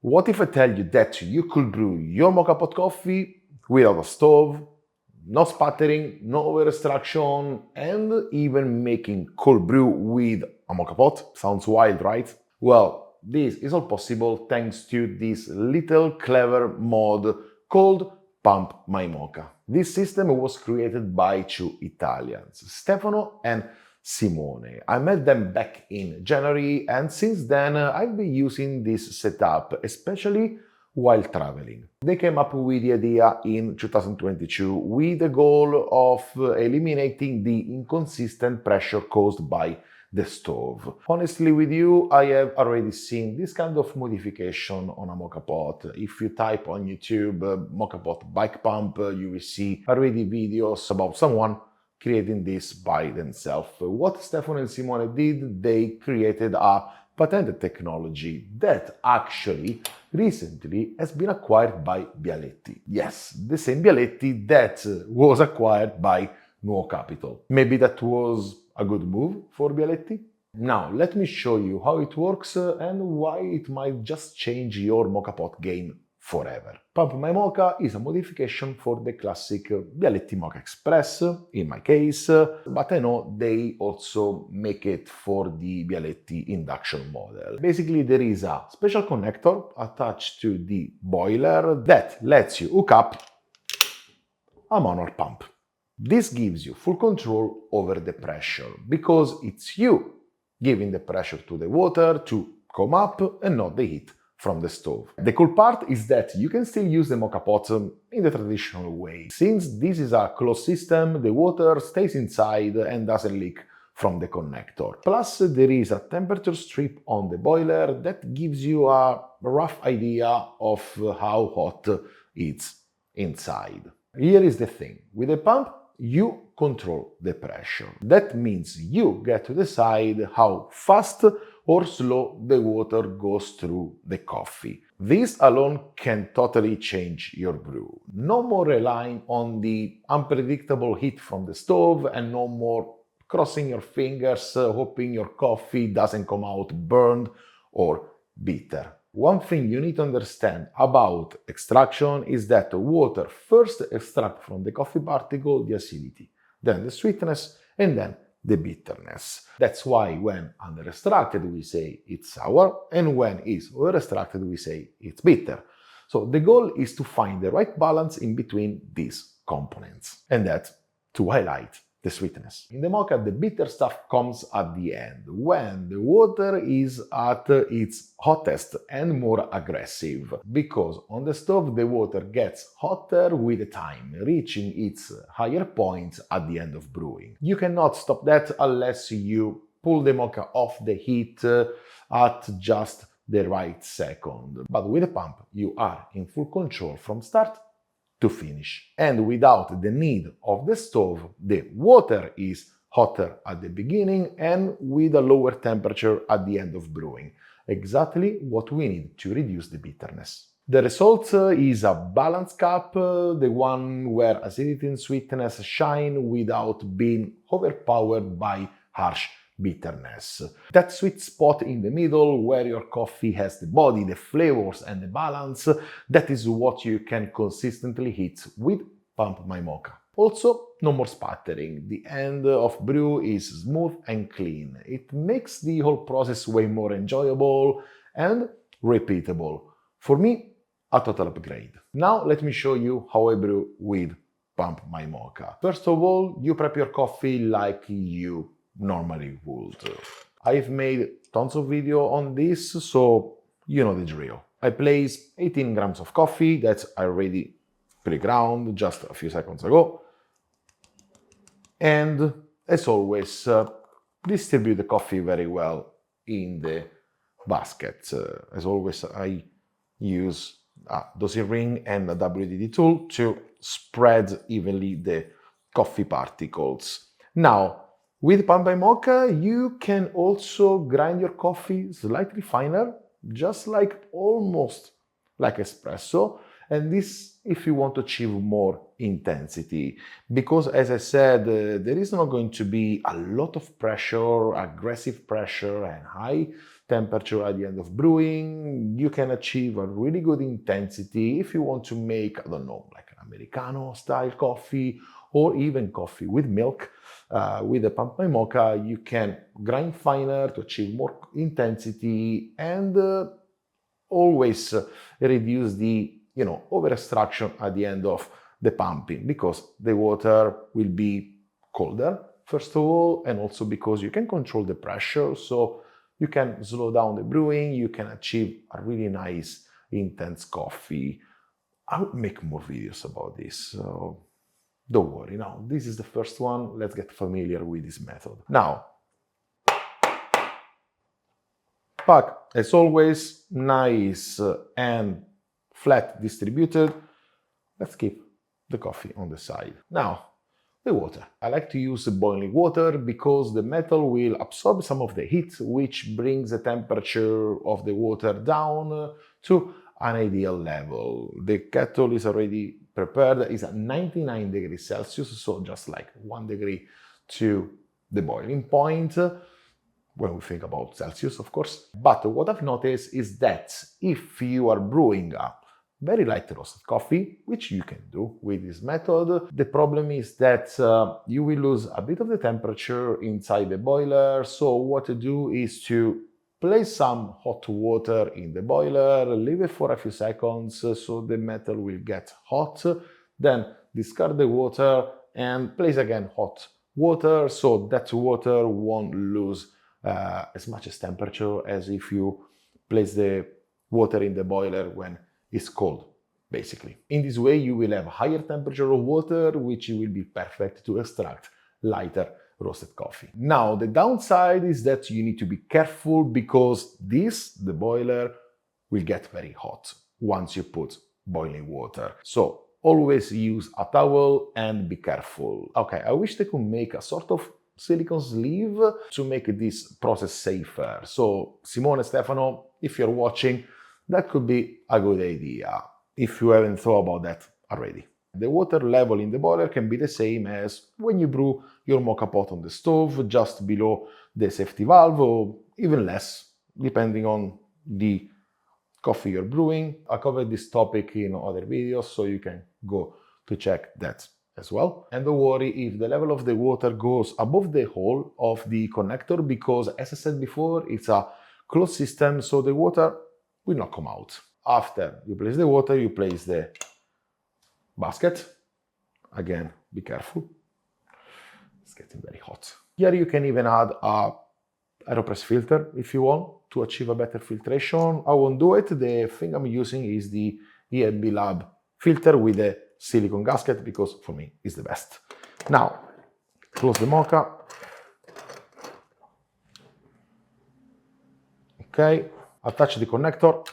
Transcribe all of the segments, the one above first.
What if I tell you that you could brew your mocha pot coffee without a stove, no sputtering, no over extraction, and even making cold brew with a mocha pot? Sounds wild, right? Well, this is all possible thanks to this little clever mod called Pump My Moka. This system was created by two Italians, Stefano and Simone. I met them back in January, and since then I've been using this setup, especially while traveling. They came up with the idea in 2022 with the goal of eliminating the inconsistent pressure caused by the stove. Honestly with you, I have already seen this kind of modification on a mocha pot. If you type on YouTube mocha pot bike pump, you will see already videos about someone creating this by themselves. What Stefano and Simone did, they created a patented technology that actually recently has been acquired by Bialetti. Yes, the same Bialetti that was acquired by Nuovo Capital. Maybe that was a good move for Bialetti? Now, let me show you how it works and why it might just change your mocha pot game forever. Pump My Moka is a modification for the classic Bialetti Moka Express, in my case, but I know they also make it for the Bialetti induction model. Basically, there is a special connector attached to the boiler that lets you hook up a manual pump. This gives you full control over the pressure, because it's you giving the pressure to the water to come up and not the heat from the stove. The cool part is that you can still use the mocha pot in the traditional way. Since this is a closed system, the water stays inside and doesn't leak from the connector. Plus, there is a temperature strip on the boiler that gives you a rough idea of how hot it's inside. Here is the thing. With the pump, you control the pressure. That means you get to decide how fast or slow the water goes through the coffee. This alone can totally change your brew. No more relying on the unpredictable heat from the stove, and no more crossing your fingers hoping your coffee doesn't come out burned or bitter. One thing you need to understand about extraction is that water first extracts from the coffee particle the acidity, then the sweetness, and then the bitterness. That's why when under extracted we say it's sour, and when it's over extracted we say it's bitter. So the goal is to find the right balance in between these components, and that to highlight the sweetness. In the mocha, the bitter stuff comes at the end, when the water is at its hottest and more aggressive, because on the stove the water gets hotter with the time, reaching its higher points at the end of brewing. You cannot stop that unless you pull the mocha off the heat at just the right second. But with the pump, you are in full control from start to finish. And without the need of the stove, the water is hotter at the beginning and with a lower temperature at the end of brewing. Exactly what we need to reduce the bitterness. The result is a balanced cup, the one where acidity and sweetness shine without being overpowered by harsh bitterness. That sweet spot in the middle where your coffee has the body, the flavors and the balance, that is what you can consistently hit with Pump My Moka. Also, no more sputtering. The end of brew is smooth and clean. It makes the whole process way more enjoyable and repeatable. For me, a total upgrade. Now let me show you how I brew with Pump My Moka. First of all, you prep your coffee like you normally would. I've made tons of video on this, so you know the drill. I place 18 grams of coffee that's already pre-ground just a few seconds ago. And as always, distribute the coffee very well in the basket. As always, I use a dosing ring and a WDD tool to spread evenly the coffee particles. Now, with Pump My Moka, you can also grind your coffee slightly finer, just like almost like espresso, and this if you want to achieve more intensity. Because as I said, there is not going to be a lot of pressure, aggressive pressure and high temperature at the end of brewing. You can achieve a really good intensity if you want to make, I don't know, like an Americano style coffee or even coffee with milk. With the pump My Moka, you can grind finer to achieve more intensity and always reduce the over extraction at the end of the pumping, because the water will be colder first of all, and also because you can control the pressure, so you can slow down the brewing, you can achieve a really nice intense coffee. I'll make more videos about this, so don't worry. Now this is the first one. Let's get familiar with this method. Now pack, as always, nice and flat distributed. Let's keep the coffee on the side. Now, the water. I like to use boiling water because the metal will absorb some of the heat, which brings the temperature of the water down to an ideal level. The kettle is already prepared. It's at 99 degrees Celsius, so just like 1 degree to the boiling point, when we think about Celsius, of course. But what I've noticed is that if you are brewing a very light roasted coffee, which you can do with this method, the problem is that you will lose a bit of the temperature inside the boiler. So what to do is to place some hot water in the boiler, leave it for a few seconds so the metal will get hot, then discard the water and place again hot water, so that water won't lose as much as temperature as if you place the water in the boiler when it's cold, basically. In this way, you will have higher temperature of water, which will be perfect to extract lighter roasted coffee. Now, the downside is that you need to be careful because the boiler, will get very hot once you put boiling water. So always use a towel and be careful. Okay, I wish they could make a sort of silicone sleeve to make this process safer. So Simone, Stefano, if you're watching, that could be a good idea if you haven't thought about that already. The water level in the boiler can be the same as when you brew your moka pot on the stove, just below the safety valve, or even less, depending on the coffee you're brewing. I covered this topic in other videos, so you can go to check that as well. And don't worry if the level of the water goes above the hole of the connector, because as I said before, it's a closed system, so the water will not come out. After you place the water, you place the basket. Again, be careful. It's getting very hot. Here you can even add a AeroPress filter if you want to achieve a better filtration. I won't do it. The thing I'm using is the EMB Lab filter with a silicone gasket because for me it's the best. Now, close the moka. Okay, attach the connector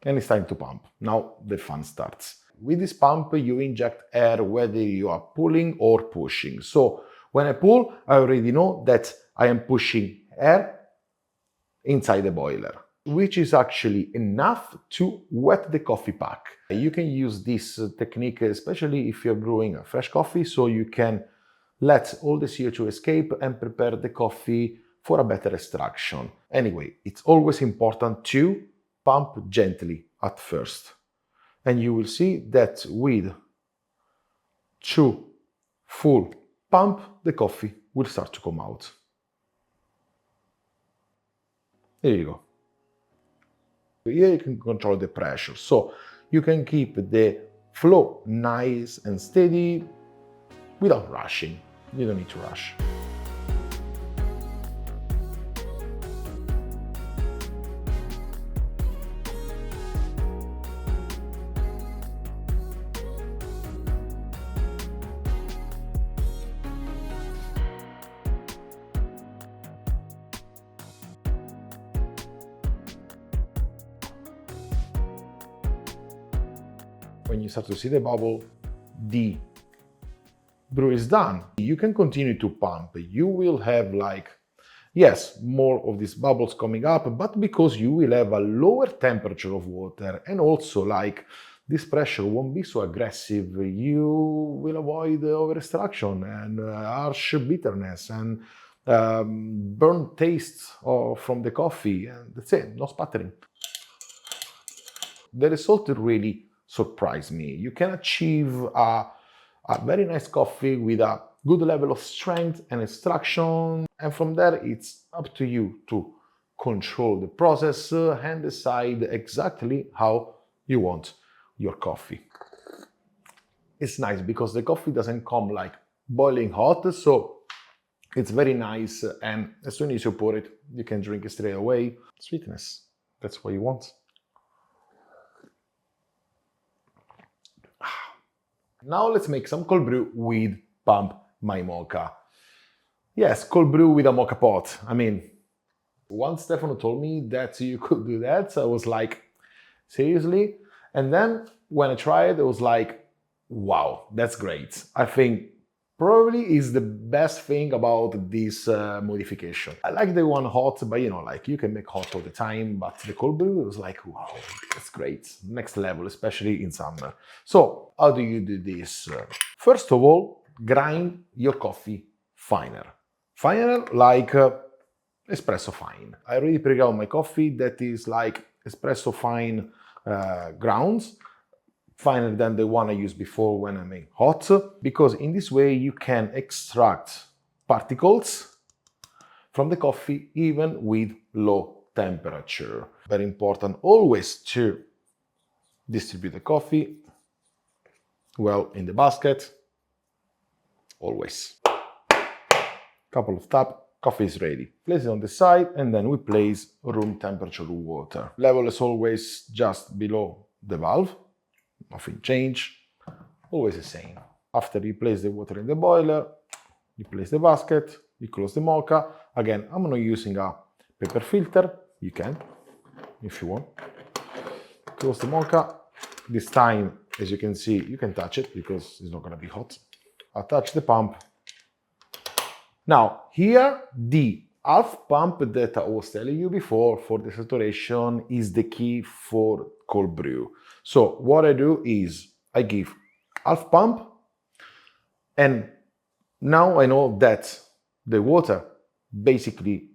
and it's time to pump. Now the fun starts. With this pump, you inject air whether you are pulling or pushing. So when I pull, I already know that I am pushing air inside the boiler, which is actually enough to wet the coffee pack. You can use this technique, especially if you're brewing a fresh coffee, so you can let all the CO2 escape and prepare the coffee for a better extraction. Anyway, it's always important to pump gently at first. And you will see that with 2 full pump, the coffee will start to come out. There you go. Here you can control the pressure, so you can keep the flow nice and steady without rushing. You don't need to rush. When you start to see the bubble, the brew is done. You can continue to pump. You will have more of these bubbles coming up, but because you will have a lower temperature of water and also this pressure won't be so aggressive, you will avoid over extraction and harsh bitterness and burnt taste from the coffee, and that's it, no sputtering. The result really surprised me. You can achieve a very nice coffee with a good level of strength and extraction, and from there it's up to you to control the process and decide exactly how you want your coffee. It's nice because the coffee doesn't come like boiling hot, so it's very nice, and as soon as you pour it, you can drink it straight away. Sweetness, that's what you want. Now let's make some cold brew with pump My Moka. Yes, cold brew with a mocha pot. I mean, once Stefano told me that you could do that, I was like, seriously? And then when I tried, it was like, wow, that's great. I think probably is the best thing about this modification. I like the one hot, but like you can make hot all the time, but the cold brew was like, wow, that's great. Next level, especially in summer. So how do you do this? First of all, grind your coffee finer. Finer like espresso fine. I already pre-ground my coffee that is like espresso fine grounds, finer than the one I used before when I made hot, because in this way you can extract particles from the coffee even with low temperature. Very important always to distribute the coffee well in the basket, always. Couple of taps, coffee is ready. Place it on the side and then we place room temperature water. Level is always just below the valve. Nothing change, always the same. After you place the water in the boiler, you place the basket, you close the mocha. Again, I'm not using a paper filter. You can, if you want. Close the mocha. This time, as you can see, you can touch it because it's not going to be hot. I'll touch the pump. Now, here, the half pump that I was telling you before for the saturation is the key for cold brew. So what I do is I give half pump, and now I know that the water basically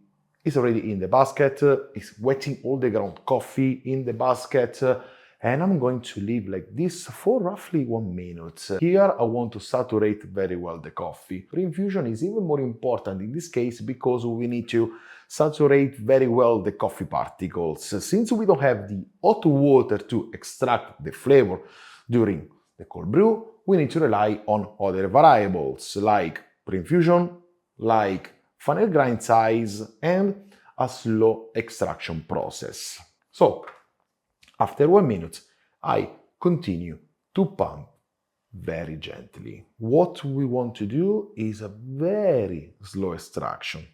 is already in the basket, it's wetting all the ground coffee in the basket, and I'm going to leave like this for roughly 1 minute. Here I want to saturate very well the coffee. Pre-infusion is even more important in this case because we need to saturate very well the coffee particles. Since we don't have the hot water to extract the flavor during the cold brew, we need to rely on other variables like pre-infusion, like funnel grind size, and a slow extraction process. So, after 1 minute, I continue to pump very gently. What we want to do is a very slow extraction,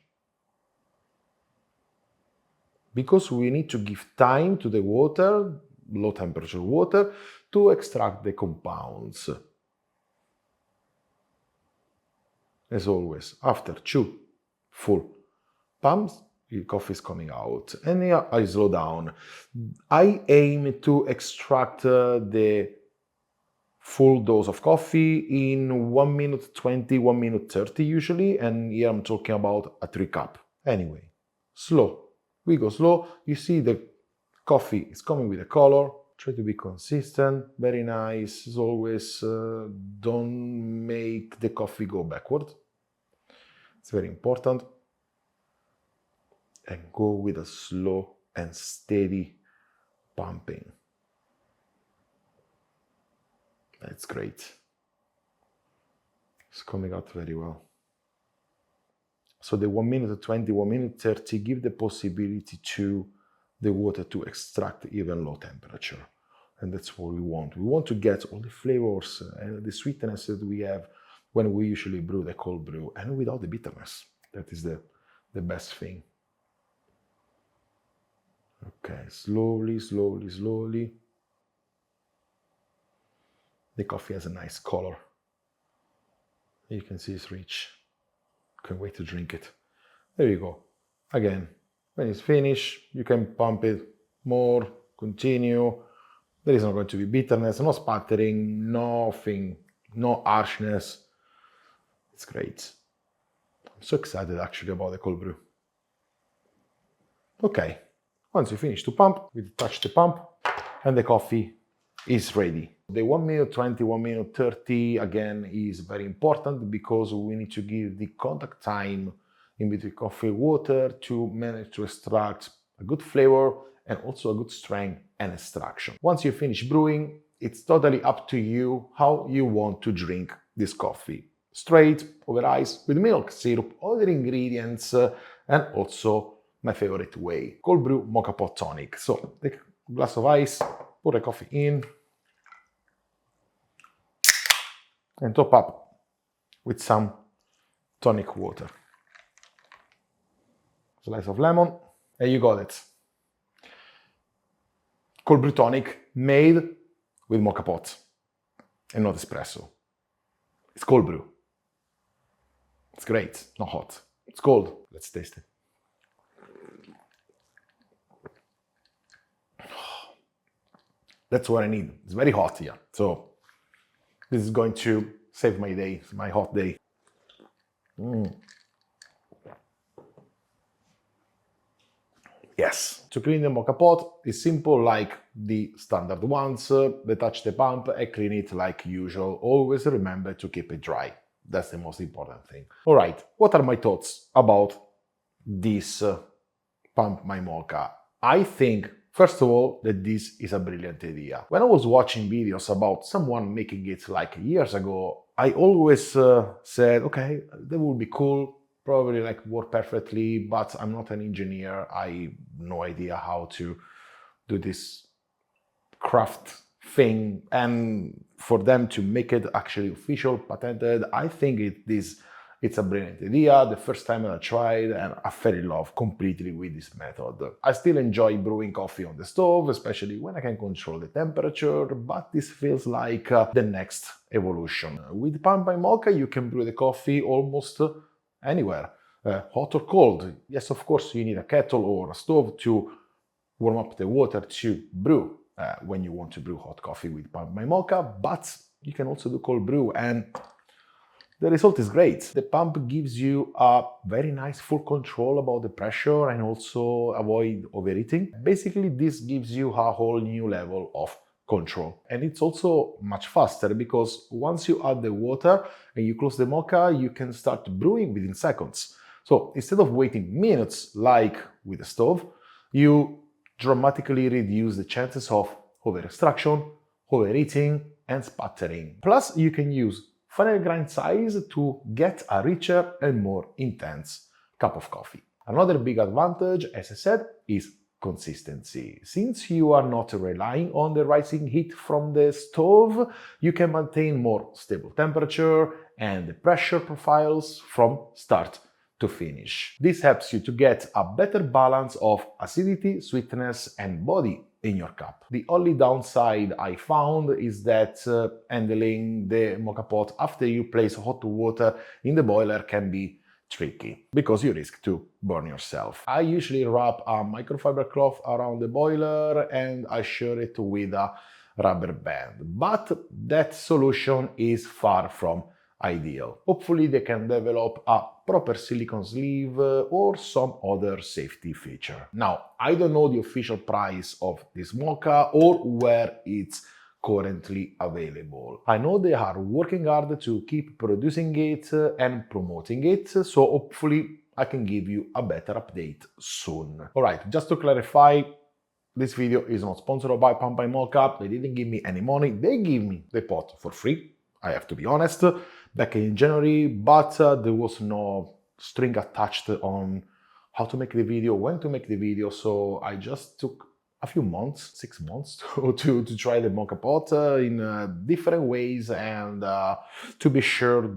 because we need to give time to the water, low temperature water, to extract the compounds. As always, after 2 full pumps, the coffee is coming out, and here I slow down. I aim to extract the full dose of coffee in 1 minute 20, 1 minute 30 usually, and here I'm talking about a 3 cup. Anyway, slow. We go slow. You see the coffee is coming with a color. Try to be consistent, very nice. As always, don't make the coffee go backward. It's very important. And go with a slow and steady pumping. That's great. It's coming out very well. So the 1 minute 20, 1 minute 30 give the possibility to the water to extract even low temperature. And that's what we want. We want to get all the flavors and the sweetness that we have when we usually brew the cold brew, and without the bitterness. That is the best thing. Okay, slowly, slowly, slowly. The coffee has a nice color. You can see it's rich. Can't wait to drink it. There you go. Again, when it's finished, you can pump it more, continue. There is not going to be bitterness, no sputtering, nothing, no harshness. It's great. I'm so excited actually about the cold brew. Okay, once you finish to pump, we touch the pump and the coffee is ready. The 1 minute 20, 1 minute 30 again is very important because we need to give the contact time in between coffee and water to manage to extract a good flavor and also a good strength and extraction. Once you finish brewing, it's totally up to you how you want to drink this coffee. Straight, over ice, with milk, syrup, other ingredients, and also my favorite way, cold brew mocha pot tonic. So take a glass of ice, pour the coffee in, and top up with some tonic water. Slice of lemon, and you got it. Cold brew tonic made with mocha pot and not espresso. It's cold brew. It's great, not hot. It's cold. Let's taste it. That's what I need. It's very hot here. So this is going to save my day, my hot day. Yes, to clean the mocha pot is simple like the standard ones. They touch the pump and clean it like usual. Always remember to keep it dry. That's the most important thing. All right, what are my thoughts about this pump My Moka? I think, first of all, that this is a brilliant idea. When I was watching videos about someone making it like years ago, I always said, okay, that would be cool, probably like work perfectly, but I'm not an engineer. I have no idea how to do this craft thing. And for them to make it actually official, patented, I think it's a brilliant idea. The first time I tried and I fell in love completely with this method. I still enjoy brewing coffee on the stove, especially when I can control the temperature, but this feels like the next evolution. With Pump My Moka, you can brew the coffee almost anywhere, hot or cold. Yes, of course, you need a kettle or a stove to warm up the water to brew when you want to brew hot coffee with Pump My Moka, but you can also do cold brew and the result is great. The pump gives you a very nice full control about the pressure and also avoid overheating. Basically, this gives you a whole new level of control. And it's also much faster because once you add the water and you close the mocha, you can start brewing within seconds. So instead of waiting minutes like with the stove, you dramatically reduce the chances of over-extraction, overheating, and sputtering. Plus, you can use final grind size to get a richer and more intense cup of coffee. Another big advantage, as I said, is consistency. Since you are not relying on the rising heat from the stove, you can maintain more stable temperature and the pressure profiles from start to finish. This helps you to get a better balance of acidity, sweetness, and body in your cup. The only downside I found is that handling the mocha pot after you place hot water in the boiler can be tricky because you risk to burn yourself. I usually wrap a microfiber cloth around the boiler and I share it with a rubber band, but that solution is far from ideal. Hopefully they can develop a proper silicone sleeve or some other safety feature. Now, I don't know the official price of this mocha or where it's currently available. I know they are working hard to keep producing it and promoting it, so hopefully I can give you a better update soon. Alright, just to clarify, this video is not sponsored by Pump My Moka. They didn't give me any money. They give me the pot for free, I have to be honest, back in January, but there was no string attached on how to make the video, when to make the video, so I just took a few months, 6 months, to try the mocha pot in different ways and to be sure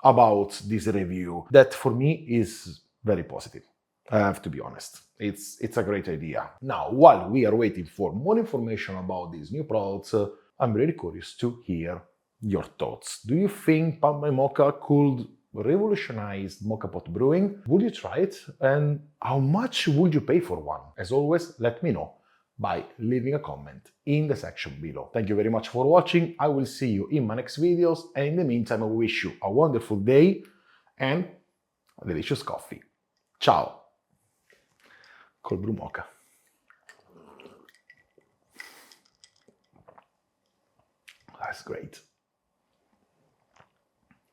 about this review. That for me is very positive. I have to be honest. It's a great idea. Now, while we are waiting for more information about these new products, I'm really curious to hear your thoughts. Do you think Pump My Moka could revolutionize mocha pot brewing? Would you try it? And how much would you pay for one? As always, let me know by leaving a comment in the section below. Thank you very much for watching. I will see you in my next videos, and in the meantime I wish you a wonderful day and delicious coffee. Ciao. Cold brew mocha. That's great.